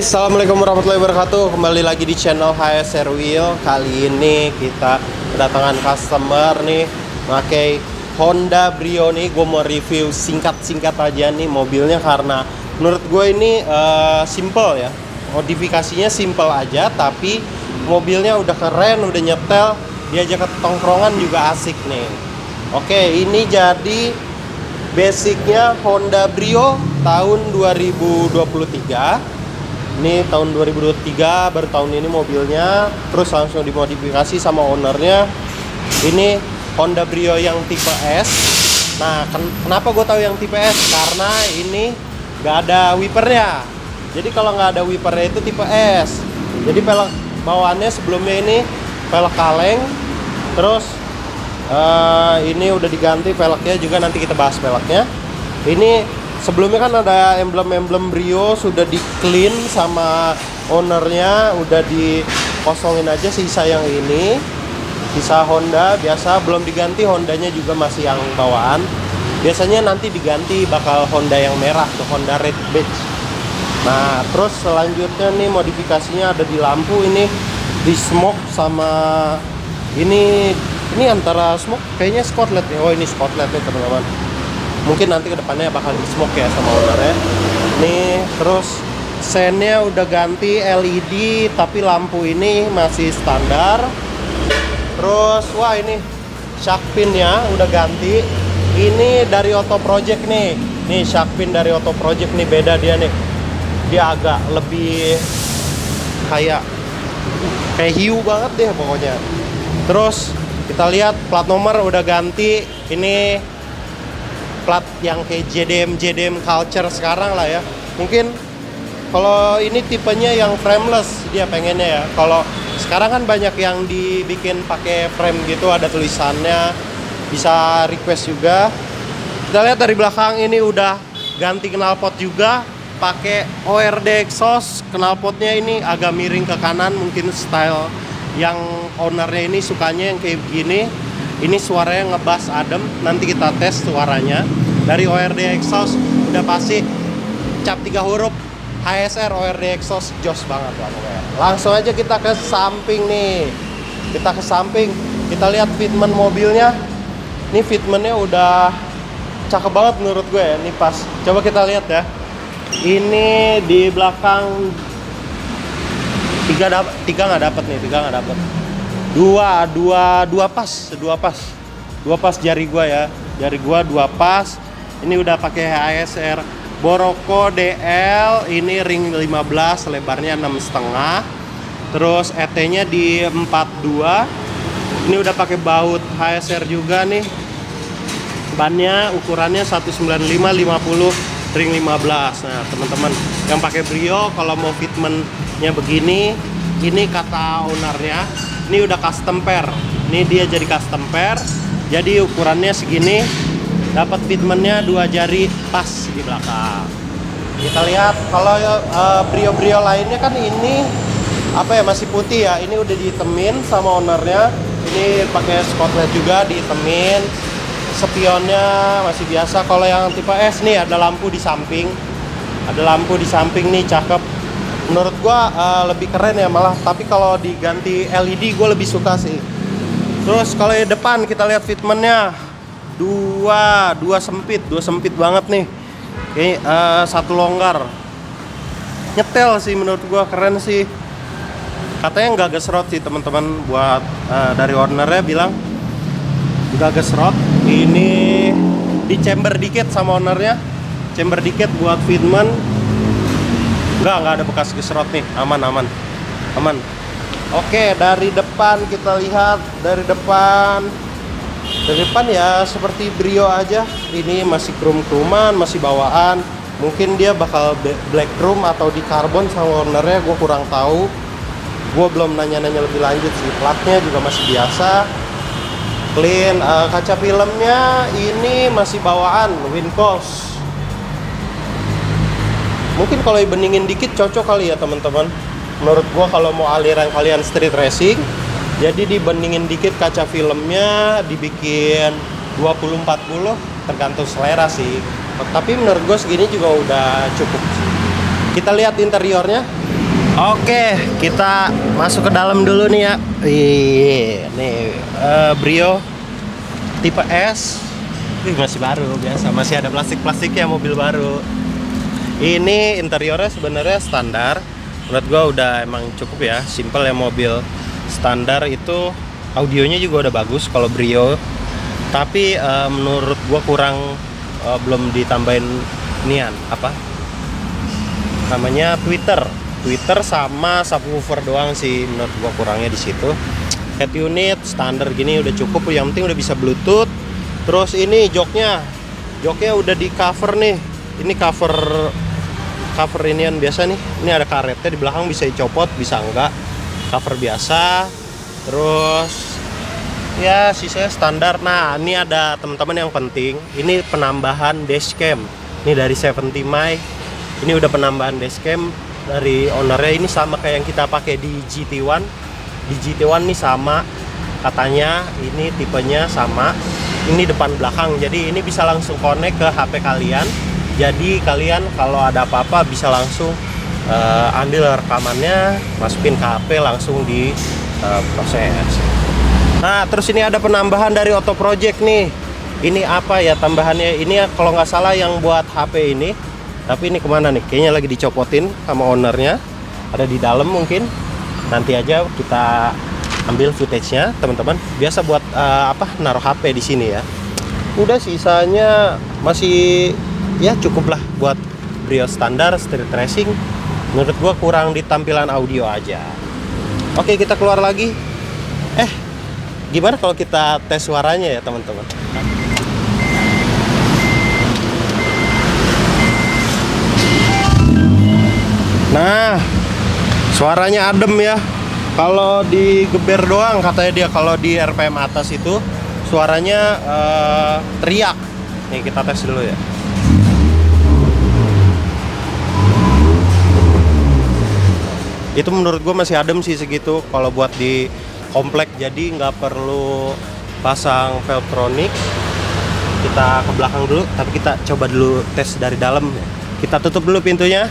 Assalamualaikum warahmatullahi wabarakatuh. Kembali lagi di channel HSR Wheel. Kali ini kita kedatangan customer nih pakai Honda Brio nih. Gue mau review singkat-singkat aja nih mobilnya karena menurut gue ini simple ya. Modifikasinya simple aja, tapi mobilnya udah keren, udah nyetel. Diajak ke tongkrongan juga asik nih. Oke, ini jadi basicnya Honda Brio tahun 2023. Ini tahun 2023, baru tahun ini mobilnya. Terus langsung dimodifikasi sama ownernya. Ini Honda Brio yang tipe S. Nah, kenapa gue tahu yang tipe S? Karena ini nggak ada wipernya. Jadi kalau nggak ada wipernya itu tipe S. Jadi pelek bawaannya sebelumnya ini pelek kaleng. Terus ini udah diganti peleknya juga, nanti kita bahas peleknya. Ini sebelumnya kan ada emblem-emblem Brio, sudah di clean sama ownernya, udah dikosongin aja sisa yang ini. Sisa Honda biasa belum diganti, Hondanya juga masih yang bawaan. Biasanya nanti diganti bakal Honda yang merah tuh, Honda Red Badge. Nah, terus selanjutnya nih modifikasinya ada di lampu ini, di smoke sama ini antara smoke kayaknya spotlight ya. Oh, ini spotlight nih teman-teman. Mungkin nanti kedepannya bakal di smoke ya sama ownernya. Nih, terus sennya udah ganti LED, tapi lampu ini masih standar. Terus, wah ini shark pinnya udah ganti. Ini dari Auto Project nih. Nih shark pin dari Auto Project nih, beda dia nih. Dia agak lebih kayak hiu banget deh pokoknya. Terus kita lihat plat nomor udah ganti. Ini plat yang kayak JDM culture sekarang lah ya. Mungkin kalau ini tipenya yang frameless dia pengennya ya. Kalau sekarang kan banyak yang dibikin pakai frame gitu, ada tulisannya, bisa request juga. Kita lihat dari belakang ini udah ganti knalpot juga, pakai ORD exhaust. Knalpotnya ini agak miring ke kanan, mungkin style yang ownernya ini sukanya yang kayak begini. Ini suaranya ngebass adem, nanti kita tes suaranya. Dari ORD exhaust udah pasti cap 3 huruf HSR ORD exhaust, jos banget lah pokoknya. Langsung aja kita ke samping nih. Kita ke samping, kita lihat fitment mobilnya. Ini fitmentnya udah cakep banget menurut gue ya. Ini pas, coba kita lihat ya. Ini di belakang tiga nggak dapet nih, tiga nggak dapet. Dua pas jari gua ya, jari gua dua pas. Ini udah pakai HSR Boroko DL, ini ring 15, lebarnya 6,5. Terus ET-nya di 42. Ini udah pakai baut HSR juga nih. Bannya ukurannya 195/50 ring 15. Nah, teman-teman yang pakai Brio kalau mau fitmentnya begini, ini kata ownernya, ini udah custom pair. Ini dia jadi custom pair. Jadi ukurannya segini, dapat fitmentnya 2 jari pas di belakang. Kita lihat kalau Brio-Brio lainnya kan ini apa ya, masih putih ya. Ini udah dihitemin sama ownernya. Ini pakai spotlight juga dihitemin. Spionnya masih biasa. Kalau yang tipe S nih ada lampu di samping. Ada lampu di samping nih, cakep. Menurut gua lebih keren ya malah, tapi kalau diganti LED gua lebih suka sih. Terus kalau di depan kita lihat fitmentnya dua sempit banget nih. Oke, satu longgar. Nyetel sih menurut gua, keren sih. Katanya nggak gesrot sih teman-teman, buat dari ownernya bilang nggak gesrot. Ini di chamber dikit sama ownernya, chamber dikit buat fitment. Nggak ada bekas gesrot nih, aman. Oke, dari depan kita lihat, dari depan ya seperti Brio aja. Ini masih chrome-chromean, masih bawaan. Mungkin dia bakal black chrome atau di karbon sama ownernya, gue kurang tahu. Gue belum nanya-nanya lebih lanjut sih. Platnya juga masih biasa, clean. Kaca filmnya ini masih bawaan, Wincos. Mungkin kalau dibeningin dikit cocok kali ya teman-teman. Menurut gua kalau mau aliran kalian street racing, jadi dibeningin dikit kaca filmnya, dibikin 20-40, tergantung selera sih. Tapi menurut gua segini juga udah cukup. Kita lihat interiornya. Oke, kita masuk ke dalam dulu nih ya. Nih Brio tipe S. Masih baru biasa, masih ada plastik-plastiknya, mobil baru. Ini interiornya sebenarnya standar. Menurut gua udah emang cukup ya, simple ya mobil standar itu. Audionya juga udah bagus kalau Brio. Tapi menurut gua kurang, belum ditambahin nian apa? Namanya Twitter sama subwoofer doang sih menurut gua kurangnya di situ. Head unit standar gini udah cukup, yang penting udah bisa Bluetooth. Terus ini joknya udah di cover nih. Ini cover inian biasa nih. Ini ada karetnya di belakang, bisa dicopot bisa enggak. Cover biasa. Terus ya sisanya standar. Nah, ini ada teman-teman yang penting. Ini penambahan dashcam. Ini dari 70 My. Ini udah penambahan dashcam dari ownernya. Ini sama kayak yang kita pakai di GT1. Di GT1 nih sama katanya, ini tipenya sama. Ini depan belakang, jadi ini bisa langsung connect ke HP kalian. Jadi kalian kalau ada apa-apa bisa langsung ambil rekamannya, masukin ke HP, langsung di proses. Nah, terus ini ada penambahan dari Auto Project nih. Ini apa ya tambahannya? Ini ya, kalau nggak salah yang buat HP ini. Tapi ini kemana nih? Kayaknya lagi dicopotin sama ownernya. Ada di dalam mungkin. Nanti aja kita ambil footage-nya, teman-teman. Biasa buat naruh HP di sini ya. Udah sisanya masih ya cukup lah buat Brio standar street racing. Menurut gua kurang di tampilan audio aja. Oke, kita keluar lagi. Gimana kalau kita tes suaranya ya, teman-teman? Nah, suaranya adem ya. Kalau digeber doang katanya dia, kalau di RPM atas itu suaranya teriak. Nih kita tes dulu ya. Itu menurut gue masih adem sih segitu. Kalau buat di komplek, jadi nggak perlu pasang Veltronic. Kita ke belakang dulu, tapi kita coba dulu tes dari dalam. Kita tutup dulu pintunya.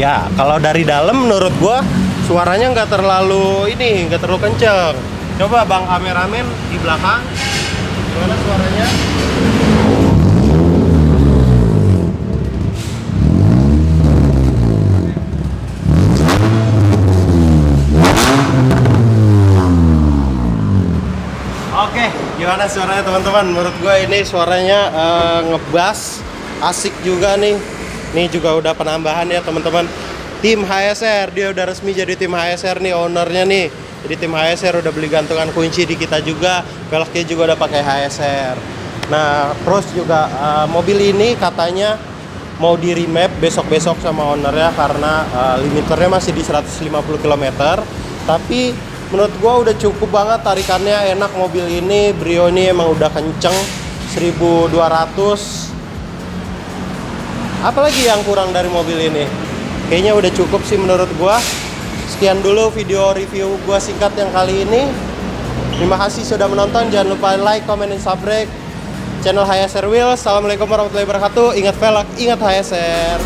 Ya, kalau dari dalam menurut gua suaranya nggak terlalu kenceng. Coba bang kameramen di belakang, gimana suaranya? Oke, gimana suaranya teman-teman? Menurut gue ini suaranya ngebass, asik juga nih. Ini juga udah penambahan ya teman-teman. Tim HSR, dia udah resmi jadi tim HSR nih ownernya nih. Jadi tim HSR udah beli gantungan kunci di kita juga. Velgnya juga udah pakai HSR. Nah, terus juga mobil ini katanya mau di remap besok-besok sama ownernya karena limiternya masih di 150 km. Tapi menurut gua udah cukup banget tarikannya, enak mobil ini. Brio ini emang udah kenceng, 1200. Apalagi yang kurang dari mobil ini? Kayaknya udah cukup sih menurut gua. Sekian dulu video review gua singkat yang kali ini. Terima kasih sudah menonton. Jangan lupa like, comment, dan subscribe channel HSR Wheels. Assalamualaikum warahmatullahi wabarakatuh. Ingat velg, ingat HSR.